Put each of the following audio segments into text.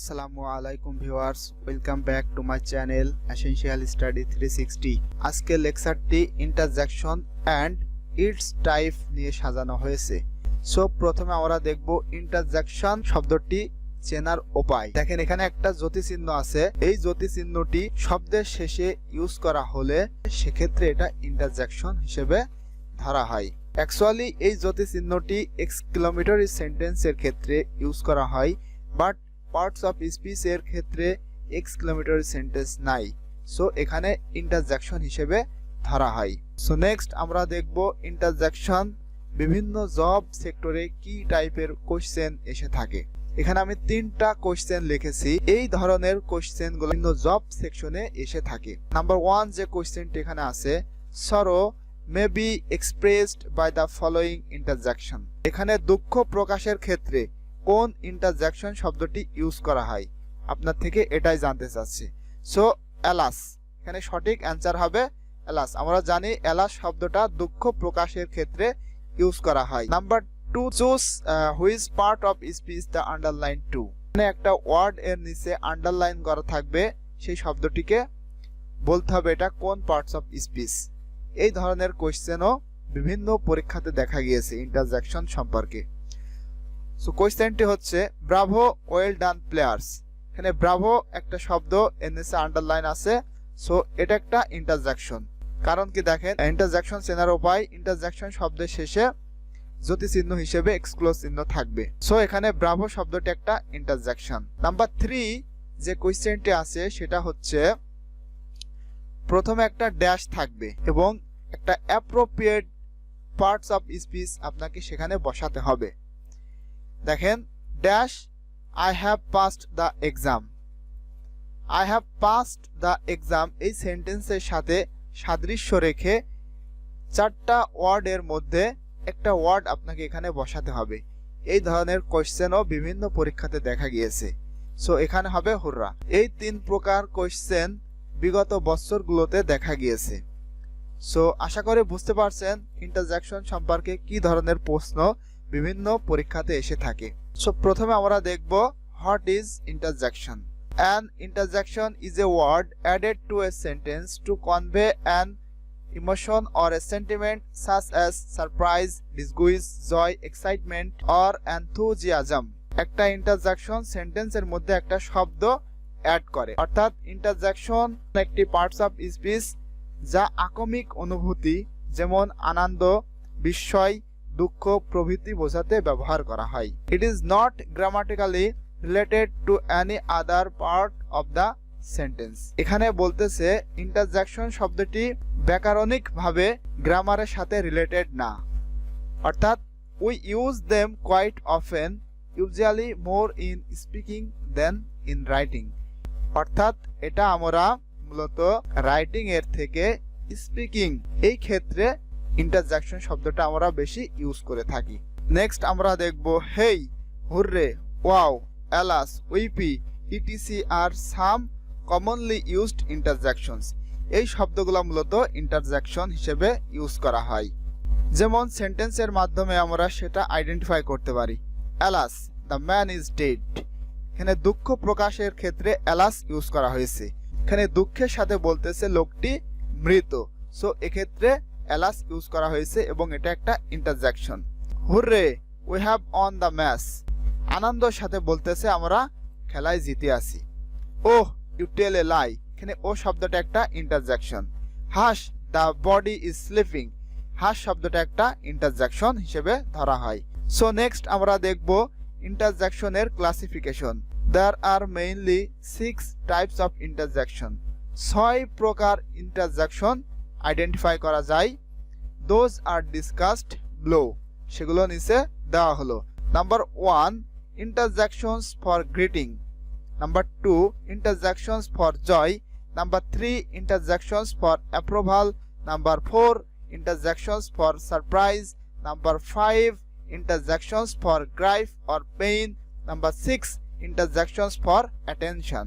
আসসালামু আলাইকুম viewers, welcome back to my channel essential study 360। আজকে লেকচারটি ইন্টারজেকশন অ্যান্ড ইটস টাইপ নিয়ে সাজানো হয়েছে। সো প্রথমে আমরা দেখব ইন্টারজেকশন শব্দটি চেনার উপায়। দেখেন এখানে একটা জ্যোতি চিহ্ন আছে। এই জ্যোতি চিহ্নটি শব্দের শেষে ইউজ করা হলে সেক্ষেত্রে এটা ইন্টারজেকশন হিসেবে ধরা হয়। অ্যাকচুয়ালি এই জ্যোতি চিহ্নটি এক্সক্লেমেটরি সেন্টেন্সের ক্ষেত্রে ইউজ করা হয়, বাট পার্টস অফ স্পিচ এর ক্ষেত্রে এক্সক্লেমেটরি সেন্টেন্স নাই। সো এখানে ইন্টারজেকশন হিসেবে ধরা হয়। সো নেক্সট আমরা দেখব ইন্টারজেকশন বিভিন্ন জব সেক্টরে কি টাইপের কোশ্চেন এসে থাকে। এখানে আমি 3টা কোশ্চেন লিখেছি। এই ধরনের কোশ্চেনগুলো বিভিন্ন জব সেকশনে এসে থাকে। নাম্বার 1 যে কোশ্চেনটি এখানে আছে, sorrow may be expressed by the following interjection. এখানে দুঃখ প্রকাশের ক্ষেত্রে কোন ইন্টারজেকশন শব্দটি ইউজ করা হয়, আপনার থেকে এটাই জানতে চাচ্ছি। সো এলাস, এখানে সঠিক অ্যান্সার হবে এলাস। আমরা জানি এলাস শব্দটা দুঃখ প্রকাশের ক্ষেত্রে ইউজ করা হয়। Number 2, choose which part of speech the underline to. এখানে একটা ওয়ার্ড এর নিচে আন্ডারলাইন করা থাকবে, সেই শব্দটিকে বলতে হবে এটা কোন পার্টস অফ স্পিচ। এই ধরনের কোশ্চেনও বিভিন্ন পরীক্ষাতে দেখা গিয়েছে ইন্টারজেকশন সম্পর্কে। সো কোশ্চেনটি হচ্ছে ব্রাভো ওয়েল ডান প্লেয়ার্স। এখানে ব্রাভো একটা শব্দ এর নিচে আন্ডারলাইন আছে। সো এটা একটা ইন্টারজেকশন। কারণ কি দেখেন, ইন্টারজেকশন চেনার উপায়, ইন্টারজেকশন শব্দের শেষে জ্যোতি চিহ্ন হিসেবে এক্সক্লোজ চিহ্ন থাকবে। সো এখানে ব্রাভো শব্দটি একটা ইন্টারজেকশন। নাম্বার 3 যে কোশ্চেনটি আছে সেটা হচ্ছে প্রথমে একটা ড্যাশ থাকবে এবং একটা অ্যাপ্রোপ্রিয়েট পার্টস অফ স্পিচ আপনাকে সেখানে বসাতে হবে। দেখেন dash I have passed the exam. I have passed the exam এই সেন্টেন্সের সাথে সাদৃশ্য রেখে 4টা ওয়ার্ডের মধ্যে একটা ওয়ার্ড আপনাকে এখানে বসাতে হবে। এই ধরনের কোশ্চেনও বিভিন্ন পরীক্ষাতে দেখা গিয়েছে। সো এখানে হবে হুররা। এই 3 প্রকার কোশ্চেন বিগত বছরগুলোতে দেখা গিয়েছে। সো আশা করি বুঝতে পারছেন ইন্টারজেকশন সম্পর্কে কি ধরনের প্রশ্ন বিভিন্ন পরীক্ষাতে এসে থাকে। সো প্রথমে আমরা দেখব what is interjection. An interjection is a word added to a sentence to convey an emotion or a sentiment such as surprise, disgust, joy, excitement or enthusiasm. একটা ইন্টারজেকশন সেন্টেন্সের মধ্যে একটা শব্দ অ্যাড করে, অর্থাৎ ইন্টারজেকশন একটি পার্টস অফ স্পিচ যা আকমিক অনুভূতি যেমন আনন্দ, বিস্ময়, দুঃখ প্রভৃতি বোঝাতে ব্যবহার করা হয়। It is not grammatically related to any other part of the sentence. এখানে বলতেছে ইন্টারজেকশন শব্দটি ব্যাকরণিক ভাবে গ্রামারের সাথে রিলেটেড না, অর্থাৎ we use them quite often, usually more in speaking than in writing. অর্থাৎ এটা আমরা মূলত রাইটিং এর থেকে স্পিকিং এই ক্ষেত্রে ইন্টারজেকশন শব্দটা আমরা বেশি ইউজ করে থাকি। নেক্সট আমরা দেখব হেই, হুররে, ওয়াও, এলাস, উইপি, ইটিসি আর সাম কমনলি ইউজড ইন্টারজেকশনস। এই শব্দগুলো মূলত ইন্টারজেকশন হিসেবে ইউজ করা হয়। যেমন সেন্টেন্সের মাধ্যমে আমরা সেটা আইডেন্টিফাই করতে পারি। Alas, the man is dead. এখানে দুঃখ প্রকাশের ক্ষেত্রে এলাস ইউজ করা হয়েছে। এখানে দুঃখের সাথে বলতেছে লোকটি মৃত। সো এক্ষেত্রে এলাস ইউজ করা হয়েছে এবং এটা একটা interjection. Hurray, we have won the match. আনন্দের সাথে বলতেছে আমরা খেলায় জিতে আছি। Oh, you tell a lie. এখানে ও শব্দটা একটা interjection. Hush, the body is sleeping. Hush শব্দটা একটা ইন্টারজেকশন হিসেবে ধরা হয়। সো নেক্সট আমরা দেখব ইন্টারজেকশনের classification. There are mainly 6 types of interjection. 6 প্রকার ইন্টারজেকশন আইডেন্টিফাই করা যায়। দোজ আর ডিসকাসড বিলো, সেগুলো নিচে দেওয়া হলো। Number 1, interjections for greeting. Number 2, interjections for joy. Number 3, interjections for approval. Number 4, interjections for surprise. Number 5, interjections for grief or pain. Number 6, interjections for attention.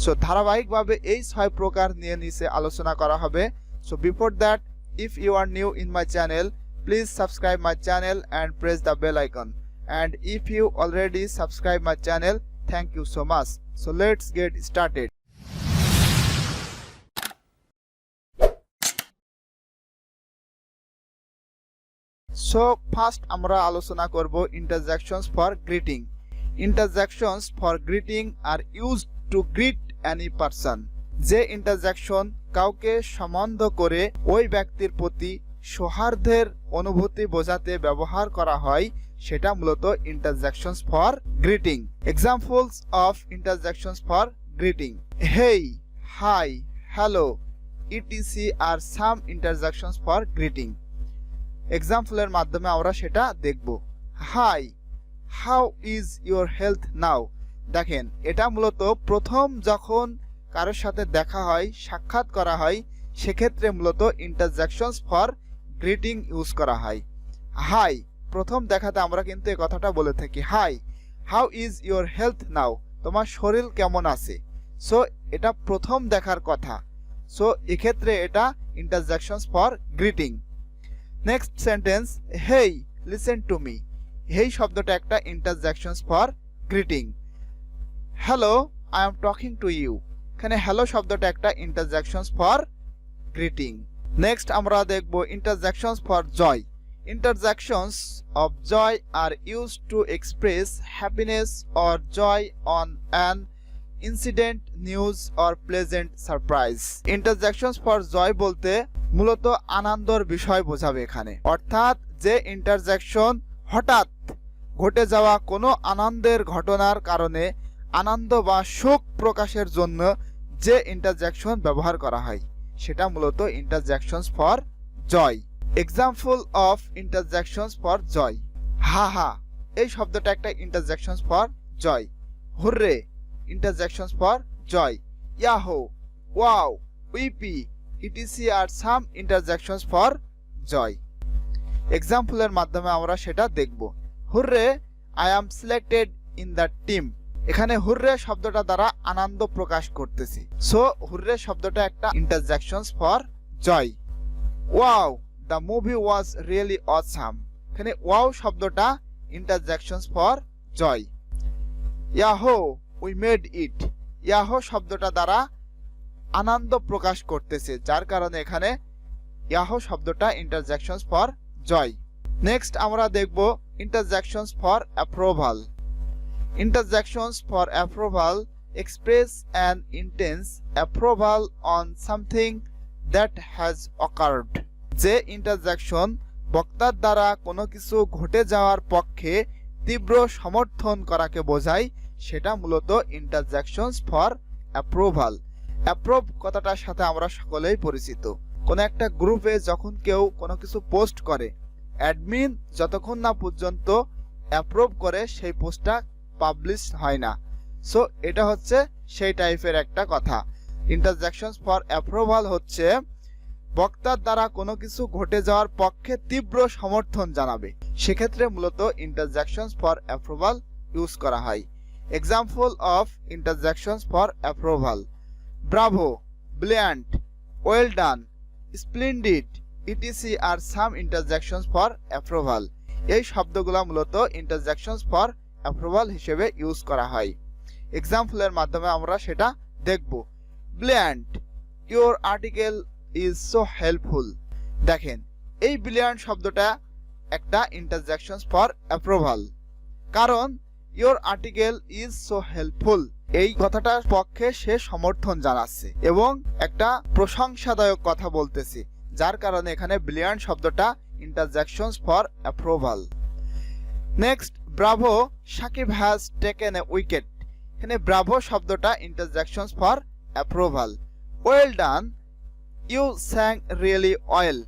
So ধারাবাহিকভাবে এই 6 প্রকার নিয়ে নিচে আলোচনা করা হবে। So before that, if you are new in my channel, please subscribe my channel and press the bell icon. And if you already subscribe my channel, thank you so much. So let's get started. So first আমরা আলোচনা করব interjections for greeting. Interjections for greeting are used to greet any person. যে interjection কাউকে সম্বোধন করে ওই ব্যক্তির প্রতি সৌহার্দ্যের অনুভূতি বোঝাতে ব্যবহার করা হয় সেটা মূলত interjections for greeting. Examples of interjections for greeting: hey, hi, hello, etc. are some interjections for greeting. এক্সাম্পলের মাধ্যমে আমরা সেটা দেখব। Hi, how is your health now? দেখেন, এটা মূলত প্রথম যখন কারোর সাথে দেখা হয়, সাক্ষাৎ করা হয়, সেক্ষেত্রে মূলত ইন্টারজেকশনস ফর গ্রিটিং ইউজ করা হয়। হাই, প্রথম দেখাতে আমরা কিন্তু এই কথাটা বলে থাকি, hi, how is your health now? তোমার শরীর কেমন আছে? সো এটা প্রথম দেখার কথা, সো এক্ষেত্রে এটা interjections for greeting. Next sentence, hey, listen to me. Hey শব্দটা একটা interjections for greeting. Hello, I am talking to you. এখানে হ্যালো শব্দটা একটা ইন্টারজেকশনস ফর গ্রিটিং। নেক্সট আমরা দেখব interjections for joy. Interjections of joy are used to express happiness or joy on an incident, news or pleasant surprise. Interjections for joy বলতে মূলত আনন্দের বিষয় বোঝাবে এখানে, অর্থাৎ যে ইন্টারজেকশন হঠাৎ ঘটে যাওয়া কোনো আনন্দের ঘটনার কারণে আনন্দ বা সুখ প্রকাশের জন্য যে ইন্টারজেকশন ব্যবহার করা হয় সেটা মূলত interjections for joy. Example of interjections for joy: ha ha, এই শব্দটা একটা interjections for joy. Hurray, interjections for joy. Yahoo, wow, whoopee, etc. are some interjections for joy. এক্সাম্পলের মাধ্যমে আমরা সেটা দেখব। Hurray, I am selected in the team. এখানে hurray শব্দটা দ্বারা আনন্দ প্রকাশ করতেছি, সো হুররে শব্দটা একটা interjections for joy. Wow, the movie was really awesome. এখানে ওয়াও শব্দটা interjections for joy. Yahoo, we made it. Yahoo শব্দটা দ্বারা আনন্দ প্রকাশ করতেছে, যার কারণে এখানে ইয়াহো শব্দটা ইন্টারজেকশনস ফর জয়। নেক্সট আমরা দেখব interjections for approval. Interjections for approval express an intense approval on something that has occurred. যে ইন্টারজেকশন বক্তার দ্বারা কোনো কিছু ঘটে যাওয়ার পক্ষে তীব্র সমর্থন করাকে বোঝায় সেটা মূলত ইন্টারজেকশনস ফর অ্যাপ্রুভাল। অ্যাপ্রুভ কথাটার সাথে আমরা সকলেই পরিচিত। কোনো একটা গ্রুপে যখন কেউ কোনো কিছু পোস্ট করে, অ্যাডমিন যতক্ষণ না পর্যন্ত অ্যাপ্রুভ করে সেই পোস্টটা পাবলিশ হয় না। সো এটা হচ্ছে সেই টাইপের একটা কথা। ইন্টারজেকশনস ফর অ্যাপ্রুভাল হচ্ছে বক্তার দ্বারা কোনো কিছু ঘটে যাওয়ার পক্ষে তীব্র সমর্থন জানাবে, সেক্ষেত্রে মূলত ইন্টারজেকশনস ফর অ্যাপ্রুভাল ইউজ করা হয়। Example of interjections for approval: bravo, brilliant, well done, splendid, etc. Are some interjections for approval. এই শব্দগুলো মূলত ইন্টারজেকশনস ফর অ্যাপ্রুভাল হিসেবে ইউজ করা হয়। এক্সাম্পলের মাধ্যমে আমরা সেটা দেখব। Brilliant, your article is so helpful. দেখেন, এই ব্রিলিয়ান্ট শব্দটা একটা ইন্টারজেকশনস ফর অ্যাপ্রুভাল, কারণ your article is so helpful এই কথাটার পক্ষে সে সমর্থন জানাচ্ছে এবং একটা প্রশংসাদায়ক কথা বলতেছে, যার কারণে এখানে ব্রিলিয়ান্ট শব্দটা interjections for approval. Next, bravo, Shakib has taken a wicket. এখানে ব্রাভো শব্দটা interjections for approval. Well done, you sang really well.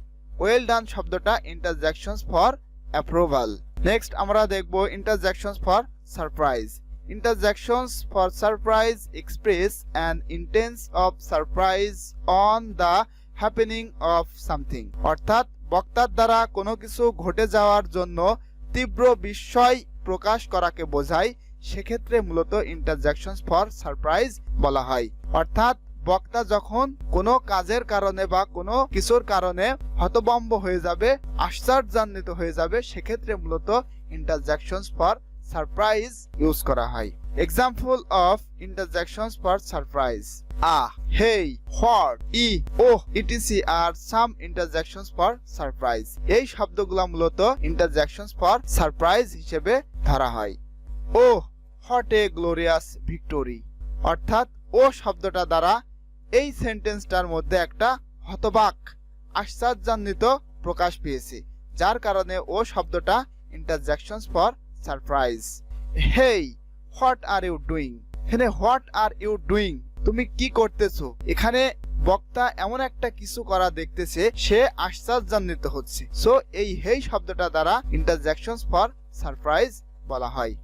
Well done শব্দটা ইন্টারজেকশনস ফর অ্যাপ্রুভাল। নেক্সট আমরা দেখব interjections for surprise. Interjections for surprise express an intense of surprise on the happening of something. অর্থাৎ বক্তার দ্বারা কোনো কিছু ঘটে যাওয়ার জন্য তীব্র বিস্ময় প্রকাশ করাকে বোঝায়, সেক্ষেত্রে মূলত ইন্টারজেকশনস ফর সারপ্রাইজ বলা হয়। অর্থাৎ বক্তা যখন কোনো কাজের কারণে বা কোনো কিছুর কারণে হতভম্ব হয়ে যাবে, আশ্চর্যান্বিত হয়ে যাবে, সেক্ষেত্রে মূলত ইন্টারজেকশনস ফর সারপ্রাইজ ইউজ করা হয়। Example of interjections for surprise: hey, what, oh, etc are some interjections for surprise. এই শব্দগুলো মূলত interjections for surprise হিসেবে ধরা হয়। Oh, what a glorious victory, অর্থাৎ ও শব্দটা দ্বারা এই সেন্টেন্সটার মধ্যে একটা হতবাক, আশ্চর্যান্বিত প্রকাশ পেয়েছে, যার কারণে ও শব্দটা interjections for surprise. Hey, what are you doing? এখানে what are you doing, তুমি কি করতেছো, এখানে বক্তা এমন একটা কিছু করা দেখতেছে, সে আশ্চর্যান্বিত হচ্ছে। সো এই হেই শব্দটা দ্বারা ইন্টারজেকশনস ফর সারপ্রাইজ বলা হয়।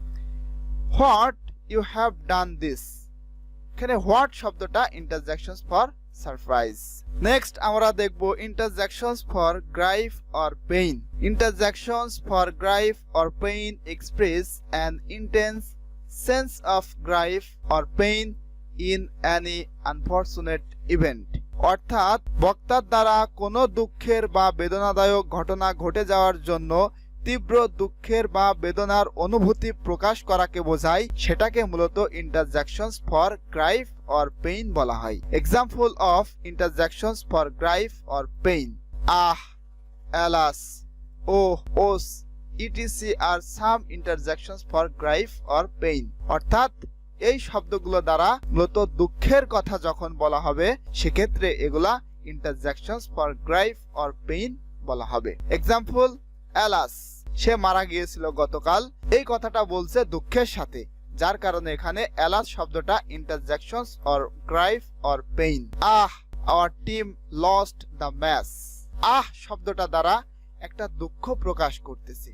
What you have done this, এখানে হোয়াট শব্দটা ইন্টারজেকশনস ফর সারপ্রাইজ। নেক্সট আমরা দেখব interjections for grief or pain. Interjections for grief or pain express an intense sense of grief or pain in any unfortunate event, অর্থাৎ বক্তার দ্বারা কোনো দুঃখের বা বেদনাদায়ক ঘটনা ঘটে যাওয়ার জন্য তীব্র দুঃখের বা বেদনার অনুভূতি প্রকাশ করাকে বোঝায়, সেটাকে মূলত interjections for grief or pain বলা হয়। Example of interjections for grief or pain: alas, oh, os, etc are some interjections for grief or pain, অর্থাৎ এই শব্দগুলো দ্বারা মূলত দুঃখের কথা যখন বলা হবে, সেক্ষেত্রে এগুলা ইন্টারজেকশনস ফর গ্রাইফ অর পেইন বলা হবে। এক্সাম্পল: alas, সে মারা গিয়েছিল গতকাল, এই কথাটা বলছে দুঃখের সাথে, যার কারণে এখানে alas শব্দটা interjections or grief or pain. our team lost the match, শব্দটা দ্বারা একটা দুঃখ প্রকাশ করতেছি।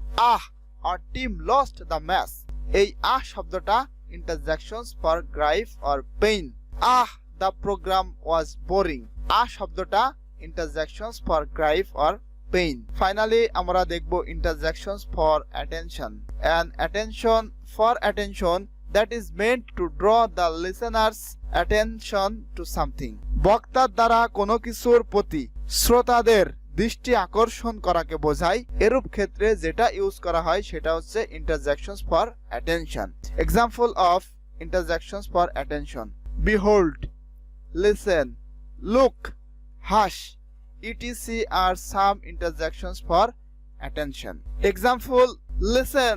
our team lost the match, এই শব্দটা interjections for grief or pain. The program was boring, শব্দটা interjections for grief or pain. Finally আমরা দেখব interjections for attention. An attention for attention that is meant to draw the listener's attention to something. বক্তার দ্বারা কোনো কিছুর প্রতি শ্রোতাদের দৃষ্টি আকর্ষণ করাকে বোঝায়, এরূপ ক্ষেত্রে যেটা ইউজ করা হয় সেটা হচ্ছে interjections for attention. Example of interjections for attention: behold, listen, look, hush, etc are some interjections for attention. Example: listen,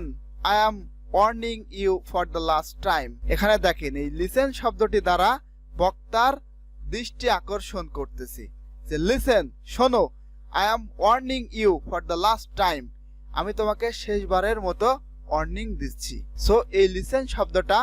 I am warning you for the last time. এখানে দেখেন এই লিসেন শব্দটি দ্বারা বক্তার দৃষ্টি আকর্ষণ করতেছি যে লিসেন, শোনো, I am warning you for the last time, আমি তোমাকে শেষবারের মতো ওয়ার্নিং দিচ্ছি। সো এই লিসেন শব্দটা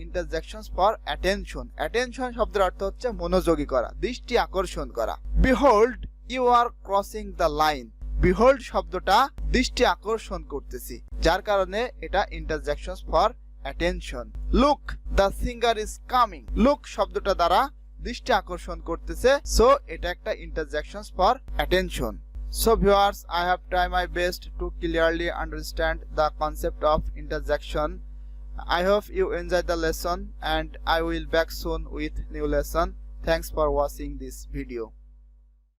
ইন্টারজেকশনস ফর অ্যাটেনশন। অ্যাটেনশন শব্দের অর্থ হচ্ছে মনোযোগী করা, দৃষ্টি আকর্ষণ করা। behold, you are crossing the line, behold শব্দটা দৃষ্টি আকর্ষণ করতেছি, যার কারণে এটা interjections for attention. look, the singer is coming, look শব্দটা দ্বারা দৃষ্টি আকর্ষণ করতেছে, সো এটা একটা interjections for attention. So viewers, I have tried my best to clearly understand the concept of interjection. I hope you enjoyed the lesson and I will back soon with new lesson. Thanks for watching this video.